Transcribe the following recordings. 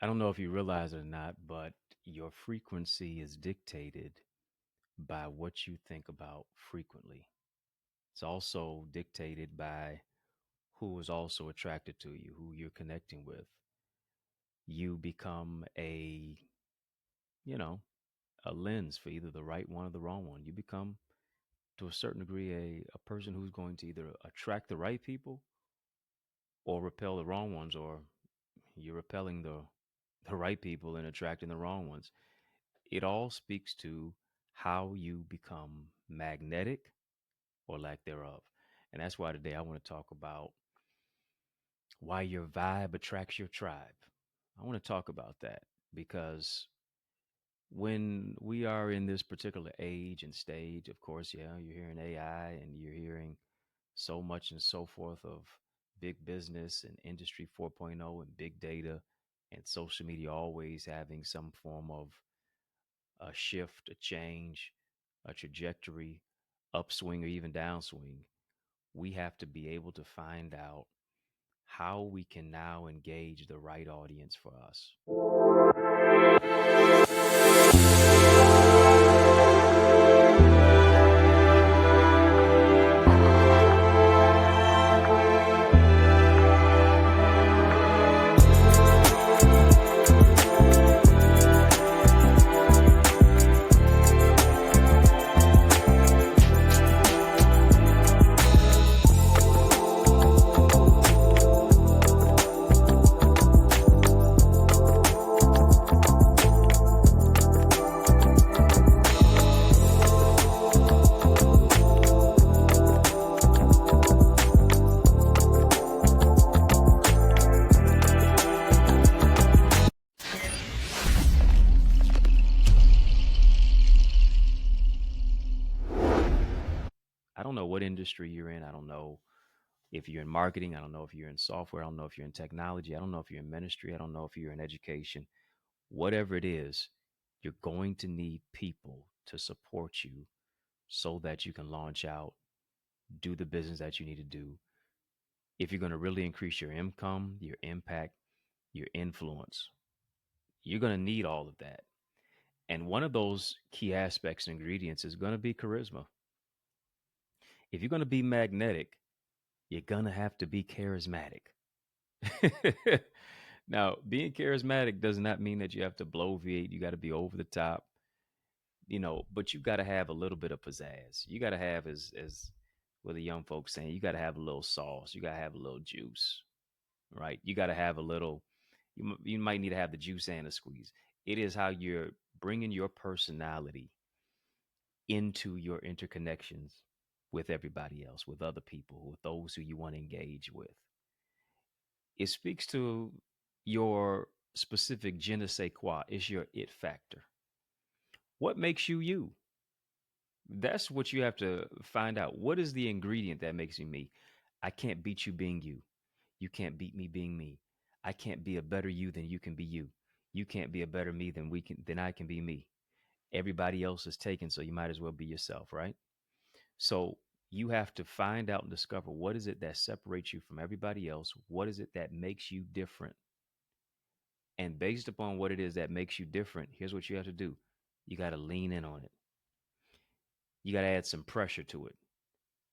I don't know if you realize it or not, but your frequency is dictated by what you think about frequently. It's also dictated by who is also attracted to you, who you're connecting with. You become you know, a lens for either the right one or the wrong one. You become, to a certain degree, a person who's going to either attract the right people or repel the wrong ones, or you're repelling the right people and attracting the wrong ones. It all speaks to how you become magnetic or lack thereof. And that's why today I want to talk about why your vibe attracts your tribe. I want to talk about that because when we are in this particular age and stage, of course, yeah, you're hearing AI and you're hearing so much and so forth of big business and industry 4.0 and big data and social media always having some form of a shift, a change, a trajectory, upswing or even downswing. We have to be able to find out how we can now engage the right audience for us. I don't know what industry you're in. I don't know if you're in marketing. I don't know if you're in software. I don't know if you're in technology. I don't know if you're in ministry. I don't know if you're in education. Whatever it is, you're going to need people to support you so that you can launch out, do the business that you need to do. If you're going to really increase your income, your impact, your influence, you're going to need all of that. And one of those key aspects and ingredients is going to be charisma. If you're going to be magnetic, you're going to have to be charismatic. Now, being charismatic does not mean that you have to bloviate. You got to be over the top, but you got to have a little bit of pizzazz. You got to have, as what the young folks saying, you got to have a little sauce. You got to have a little juice, right? You got to have a little. You might need to have the juice and the squeeze. It is how you're bringing your personality into your interconnections with everybody else, with other people, with those who you want to engage with. It speaks to your specific je ne sais quoi. It's your it factor. What makes you you? That's what you have to find out. What is the ingredient that makes you me? I can't beat you being you. You can't beat me being me. I can't be a better you than you can be you. You can't be a better me than I can be me. Everybody else is taken, so you might as well be yourself, right? So you have to find out and discover what is it that separates you from everybody else? What is it that makes you different? And based upon what it is that makes you different, here's what you have to do. You got to lean in on it. You got to add some pressure to it.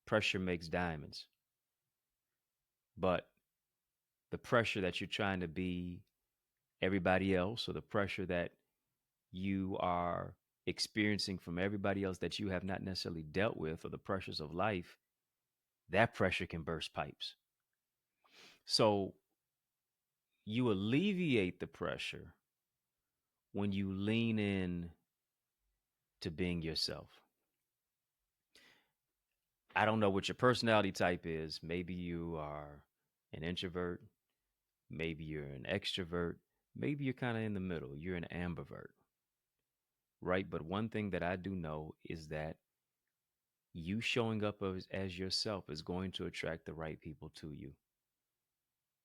Pressure makes diamonds. But the pressure that you're trying to be everybody else, or the pressure that you are experiencing from everybody else that you have not necessarily dealt with, or the pressures of life, that pressure can burst pipes. So you alleviate the pressure when you lean in to being yourself. I don't know what your personality type is. Maybe you are an introvert. Maybe you're an extrovert. Maybe you're kind of in the middle. You're an ambivert, right? But one thing that I do know is that you showing up as yourself is going to attract the right people to you.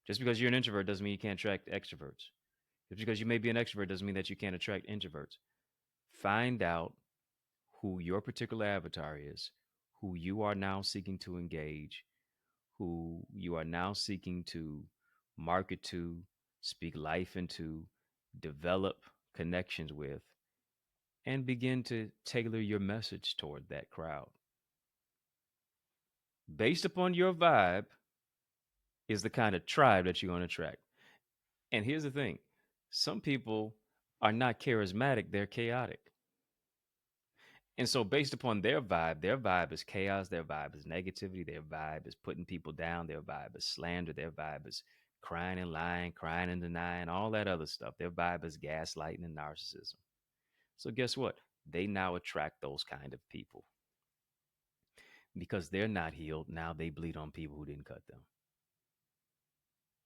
Just because you're an introvert doesn't mean you can't attract extroverts. Just because you may be an extrovert doesn't mean that you can't attract introverts. Find out who your particular avatar is, who you are now seeking to engage, who you are now seeking to market to, speak life into, develop connections with, and begin to tailor your message toward that crowd. Based upon your vibe is the kind of tribe that you're going to attract. And here's the thing, some people are not charismatic, they're chaotic. And so, based upon their vibe is chaos, their vibe is negativity, their vibe is putting people down, their vibe is slander, their vibe is crying and lying, crying and denying, all that other stuff. Their vibe is gaslighting and narcissism. So, guess what? They now attract those kind of people because they're not healed. Now they bleed on people who didn't cut them.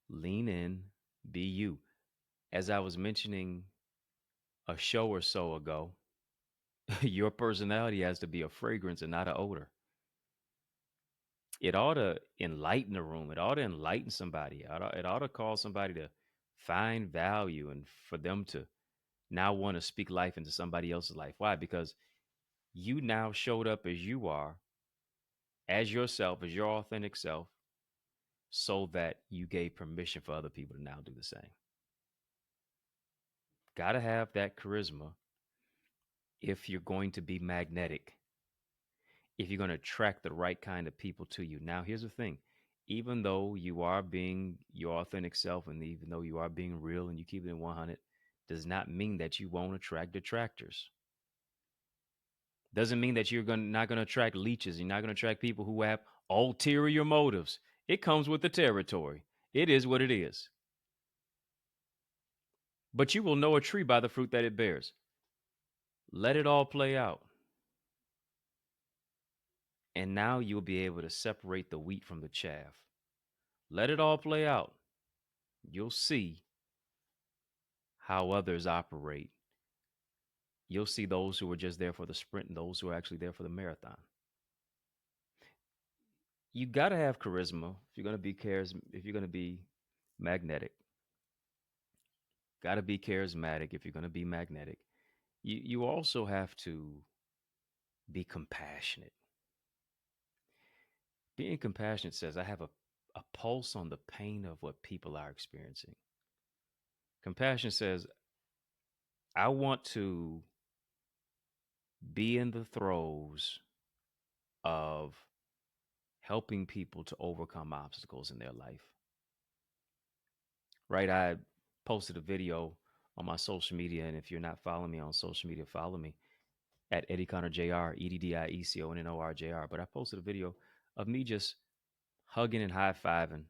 Lean in, be you. As I was mentioning a show or so ago, your personality has to be a fragrance and not an odor. It ought to enlighten a room. It ought to enlighten somebody. It ought to cause somebody to find value and for them to now want to speak life into somebody else's life. Why? Because you now showed up as you are, as yourself, as your authentic self, so that you gave permission for other people to now do the same. Got to have that charisma if you're going to be magnetic, if you're going to attract the right kind of people to you. Now, here's the thing, even though you are being your authentic self and even though you are being real and you keep it in 100, does not mean that you won't attract detractors. Doesn't mean that not going to attract leeches. You're not going to attract people who have ulterior motives. It comes with the territory. It is what it is. But you will know a tree by the fruit that it bears. Let it all play out. And now you'll be able to separate the wheat from the chaff. Let it all play out. You'll see how others operate. You'll see those who are just there for the sprint and those who are actually there for the marathon. You got to have charisma if you're going to be if you're going to be magnetic. Got to be charismatic if you're going to be magnetic. You also have to be compassionate. Being compassionate says I have a pulse on the pain of what people are experiencing. Compassion says I want to be in the throes of helping people to overcome obstacles in their life. Right? I posted a video on my social media, and if you're not following me on social media, follow me at EddieConnorJr, EddieConnorJr. But I posted a video of me just hugging and high fiving,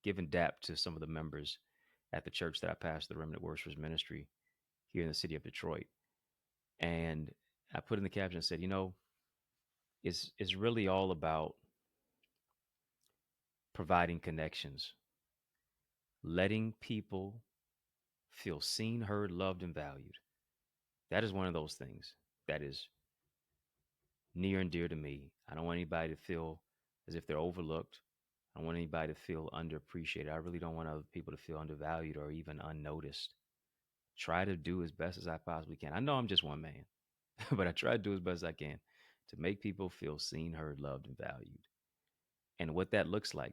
giving dap to some of the members at the church that I pastor, the Remnant Worshipers Ministry here in the city of Detroit. And I put in the caption and said, it's really all about providing connections, letting people feel seen, heard, loved, and valued. That is one of those things that is near and dear to me. I don't want anybody to feel as if they're overlooked. I don't want anybody to feel underappreciated. I really don't want other people to feel undervalued or even unnoticed. Try to do as best as I possibly can. I know I'm just one man, but I try to do as best as I can to make people feel seen, heard, loved, and valued. And what that looks like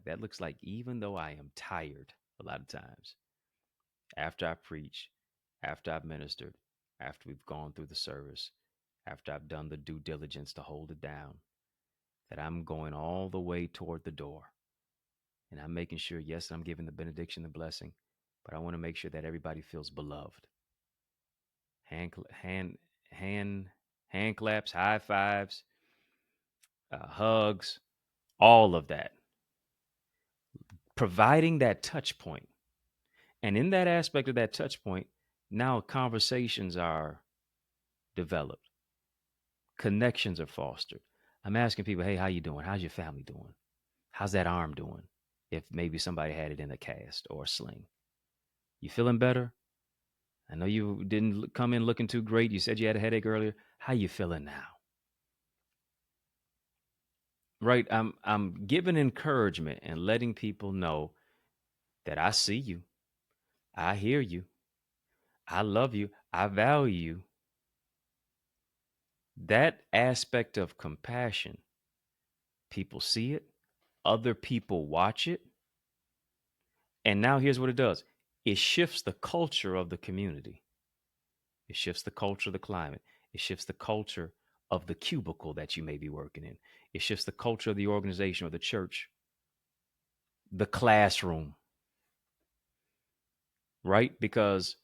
even though I am tired a lot of times, after I preach, after I've ministered, after we've gone through the service, after I've done the due diligence to hold it down, that I'm going all the way toward the door. And I'm making sure, yes, I'm giving the benediction, the blessing, but I want to make sure that everybody feels beloved. Hand, hand, hand, hand claps, high fives, hugs, all of that. Providing that touch point. And in that aspect of that touch point, now conversations are developed. Connections are fostered. I'm asking people, hey, how you doing? How's your family doing? How's that arm doing? If maybe somebody had it in a cast or a sling. You feeling better? I know you didn't come in looking too great. You said you had a headache earlier. How you feeling now? Right? I'm giving encouragement and letting people know that I see you. I hear you. I love you. I value you. That aspect of compassion, people see it, other people watch it. And now here's what it does. it shifts the culture of the community. It shifts the culture of the climate. It shifts the culture of the cubicle that you may be working in. It shifts the culture of the organization or the church, the classroom, right? Because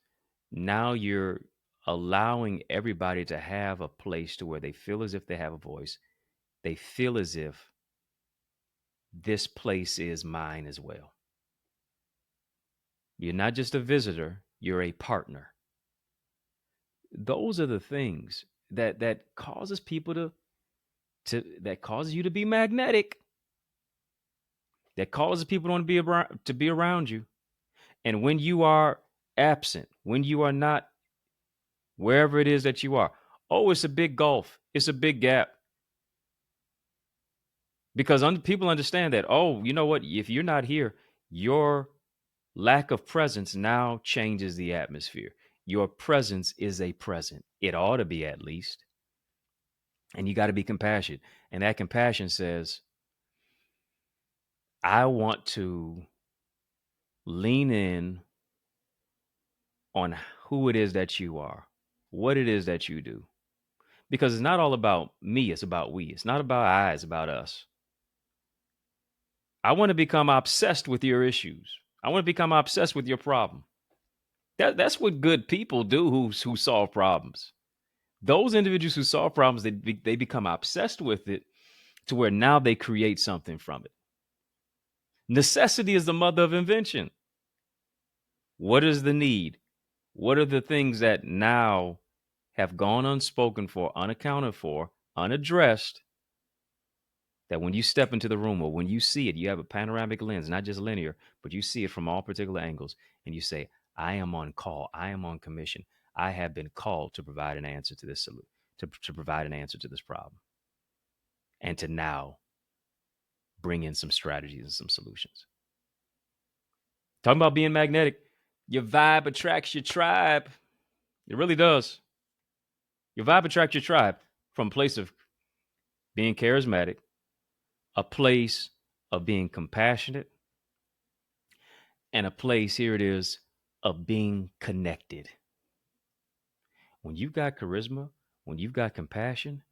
now you're allowing everybody to have a place to where they feel as if they have a voice. They feel as if this place is mine as well. You're not just a visitor, you're a partner. Those are the things that causes people to that causes you to be magnetic, that causes people to want to be around you. And when you are absent, when you are not wherever it is that you are, oh, it's a big gulf, it's a big gap. Because people understand that, oh, you know what, if you're not here, your lack of presence now changes the atmosphere. Your presence is a present, it ought to be, at least. And you got to be compassionate, and that compassion says, I want to lean in on who it is that you are, what it is that you do. Because it's not all about me, it's about we. It's not about I, it's about us. I want to become obsessed with your issues. I want to become obsessed with your problem. That's what good people do who solve problems. Those individuals who solve problems, they become obsessed with it to where now they create something from it. Necessity is the mother of invention. What is the need? What are the things that now have gone unspoken for, unaccounted for, unaddressed, that when you step into the room or when you see it, you have a panoramic lens, not just linear, but you see it from all particular angles, and you say, I am on call, I am on commission, I have been called to provide an answer to this to provide an answer to this problem, and to now bring in some strategies and some solutions. Talking about being magnetic, your vibe attracts your tribe. It really does. Your vibe attracts your tribe from a place of being charismatic, a place of being compassionate, and a place, here it is, of being connected. When you've got charisma, when you've got compassion,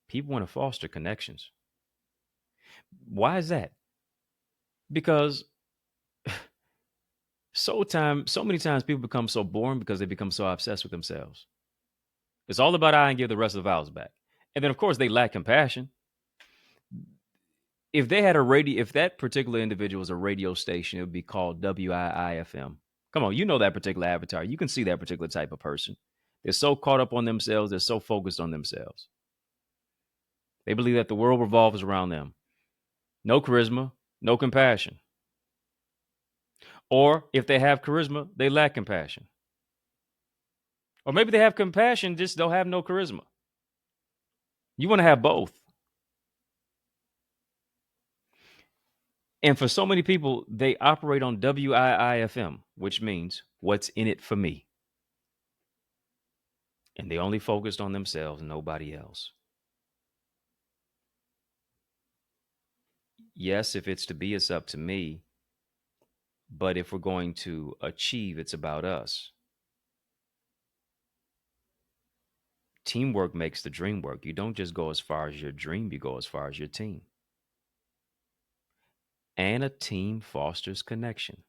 people want to foster connections. Why is that? Because so many times people become so boring because they become so obsessed with themselves. It's all about I and give the rest of the vowels back. And then of course they lack compassion. If they had if that particular individual was a radio station, it would be called WIIFM. Come on, you know that particular avatar. You can see that particular type of person. They're so caught up on themselves. They're so focused on themselves. They believe that the world revolves around them. No charisma, no compassion. Or if they have charisma, they lack compassion. Or maybe they have compassion, just don't have no charisma. You want to have both. And for so many people, they operate on WIIFM, which means what's in it for me. And they only focused on themselves, nobody else. Yes, if it's to be, it's up to me. But if we're going to achieve, it's about us. Teamwork makes the dream work. You don't just go as far as your dream, you go as far as your team. And a team fosters connection.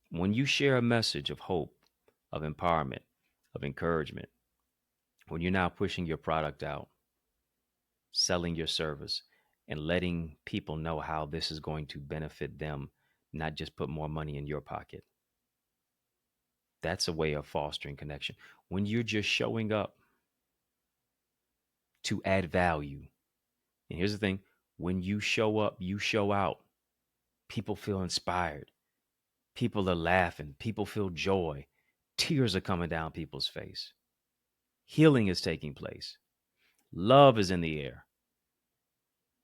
When you share a message of hope, of empowerment, of encouragement, when you're now pushing your product out, selling your service, and letting people know how this is going to benefit them, not just put more money in your pocket. That's a way of fostering connection. When you're just showing up to add value. And here's the thing, when you show up, you show out. People feel inspired. People are laughing. People feel joy. Tears are coming down people's face. Healing is taking place. Love is in the air.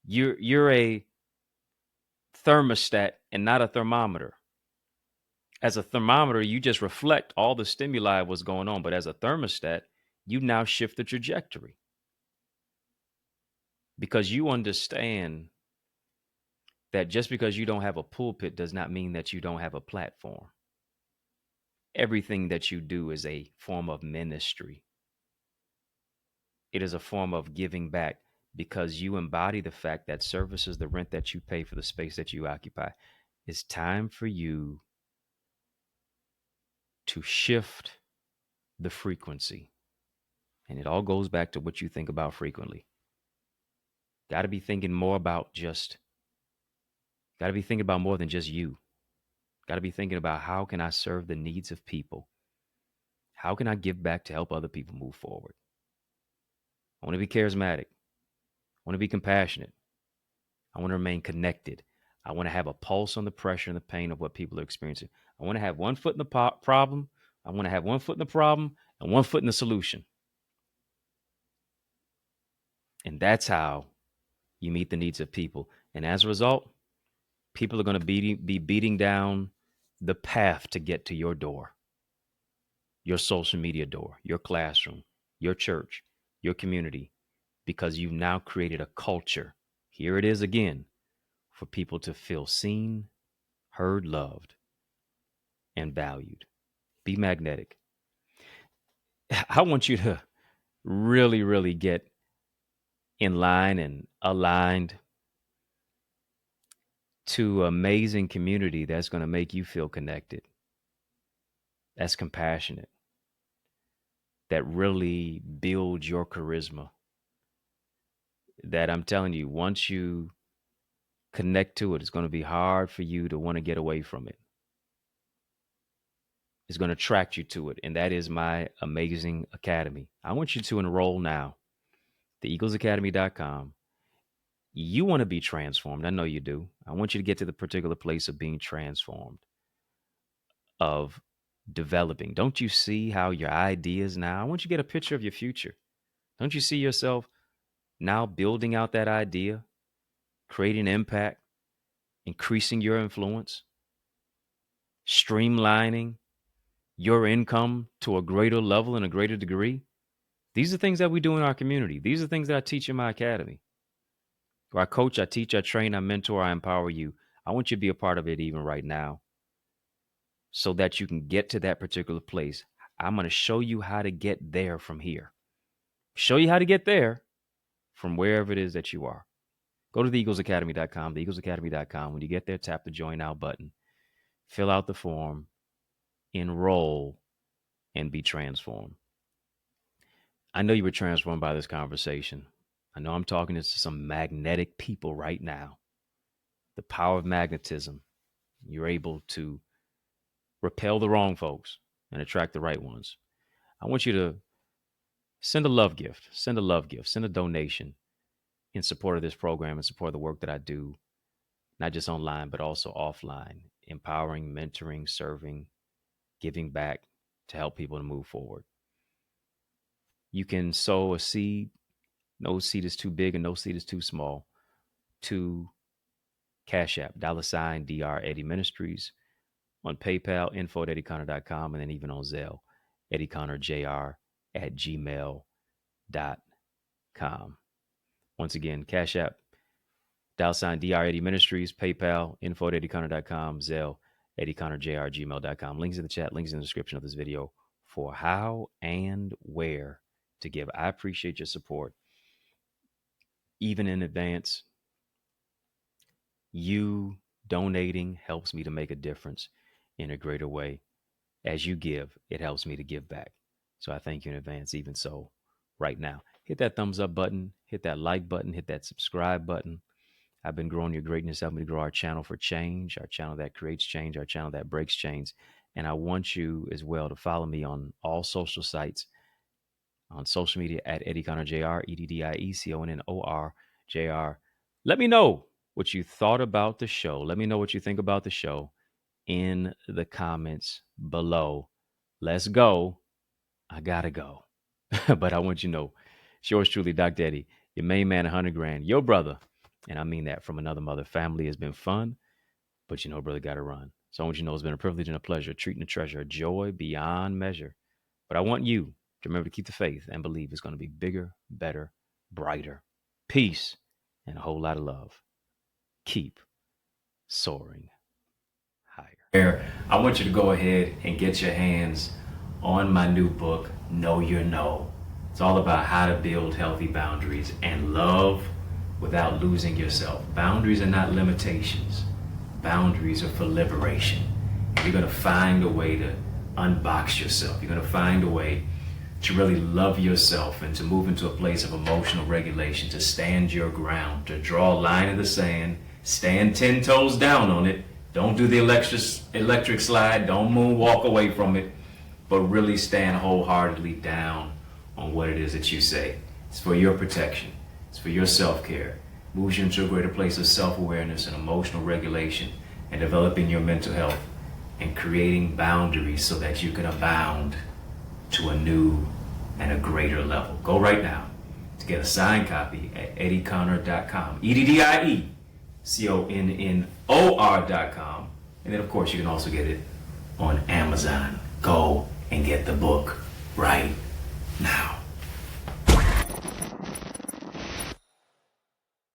You're a thermostat and not a thermometer. As a thermometer, you just reflect all the stimuli of what's going on. But as a thermostat, you now shift the trajectory. Because you understand that just because you don't have a pulpit does not mean that you don't have a platform. Everything that you do is a form of ministry. It is a form of giving back because you embody the fact that service is the rent that you pay for the space that you occupy. It's time for you to shift the frequency. And it all goes back to what you think about frequently. Got to be thinking more about just, got to be thinking about more than just you. Got to be thinking about how can I serve the needs of people? How can I give back to help other people move forward? I want to be charismatic. I want to be compassionate. I want to remain connected. I want to have a pulse on the pressure and the pain of what people are experiencing. I want to have one foot in the problem. I want to have one foot in the problem and one foot in the solution. And that's how you meet the needs of people. And as a result, people are going to be beating down the path to get to your door, your social media door, your classroom, your church, your community, because you've now created a culture. Here it is again for people to feel seen, heard, loved, and valued. Be magnetic. I want you to really, really get in line and aligned to amazing community that's going to make you feel connected, that's compassionate, that really builds your charisma. That I'm telling you, once you connect to it, it's going to be hard for you to want to get away from it. It's going to attract you to it. And that is my amazing academy. I want you to enroll now. TheEaglesAcademy.com. You want to be transformed. I know you do. I want you to get to the particular place of being transformed, of developing. Don't you see how your ideas now? I want you to get a picture of your future. Don't you see yourself now building out that idea, creating impact, increasing your influence, streamlining your income to a greater level and a greater degree? These are things that we do in our community. These are things that I teach in my academy. Where I coach, I teach, I train, I mentor, I empower you. I want you to be a part of it even right now so that you can get to that particular place. I'm going to show you how to get there from here. Show you how to get there from wherever it is that you are. Go to theeaglesacademy.com, theeaglesacademy.com. When you get there, tap the join now button, fill out the form, enroll, and be transformed. I know you were transformed by this conversation. I know I'm talking to some magnetic people right now. The power of magnetism. You're able to repel the wrong folks and attract the right ones. I want you to send a love gift, send a donation in support of this program and support of the work that I do, not just online, but also offline, empowering, mentoring, serving, giving back to help people to move forward. You can sow a seed. No seed is too big and no seed is too small. To Cash App, $Dr. Eddie Ministries, on PayPal, info@EddieConnor.com, and then even on Zelle, EddieConnorJr @gmail.com. Once again, Cash App, $Dr. Eddie Ministries, PayPal, info@EddieConnor.com, Zelle, EddieConnorJr @gmail.com. Links in the chat, links in the description of this video for how and where to give. I appreciate your support. Even in advance, you donating helps me to make a difference in a greater way. As you give, it helps me to give back. So I thank you in advance, even so, right now. Hit that thumbs up button, hit that like button, hit that subscribe button. I've been growing your greatness, helping me to grow our channel for change, our channel that creates change, our channel that breaks chains. And I want you as well to follow me on all social sites, on social media at EddieConnorJr, EddieConnorJr. Let me know what you thought about the show. Let me know what you think about the show in the comments below. Let's go. I gotta go. But I want you to know, it's yours truly, Dr. Eddie, your main man, 100 grand, your brother. And I mean that from another mother. Family has been fun, but you know, brother got to run. So I want you to know it's been a privilege and a pleasure, treating the treasure, a joy beyond measure. But I want you to remember to keep the faith and believe it's going to be bigger, better, brighter, peace, and a whole lot of love. Keep soaring higher. I want you to go ahead and get your hands on my new book, Know Your No. It's all about how to build healthy boundaries and love without losing yourself. Boundaries are not limitations. Boundaries are for liberation. And you're going to find a way to unbox yourself. You're going to find a way to really love yourself and to move into a place of emotional regulation, to stand your ground, to draw a line in the sand, stand 10 toes down on it. Don't do the electric slide. Don't moonwalk away from it, but really stand wholeheartedly down on what it is that you say. It's for your protection. It's for your self-care. Moves you into a greater place of self-awareness and emotional regulation and developing your mental health and creating boundaries so that you can abound to a new and a greater level. Go right now to get a signed copy at EddieConnor.com. EddieConnor.com. And then, of course, you can also get it on Amazon. Go and get the book right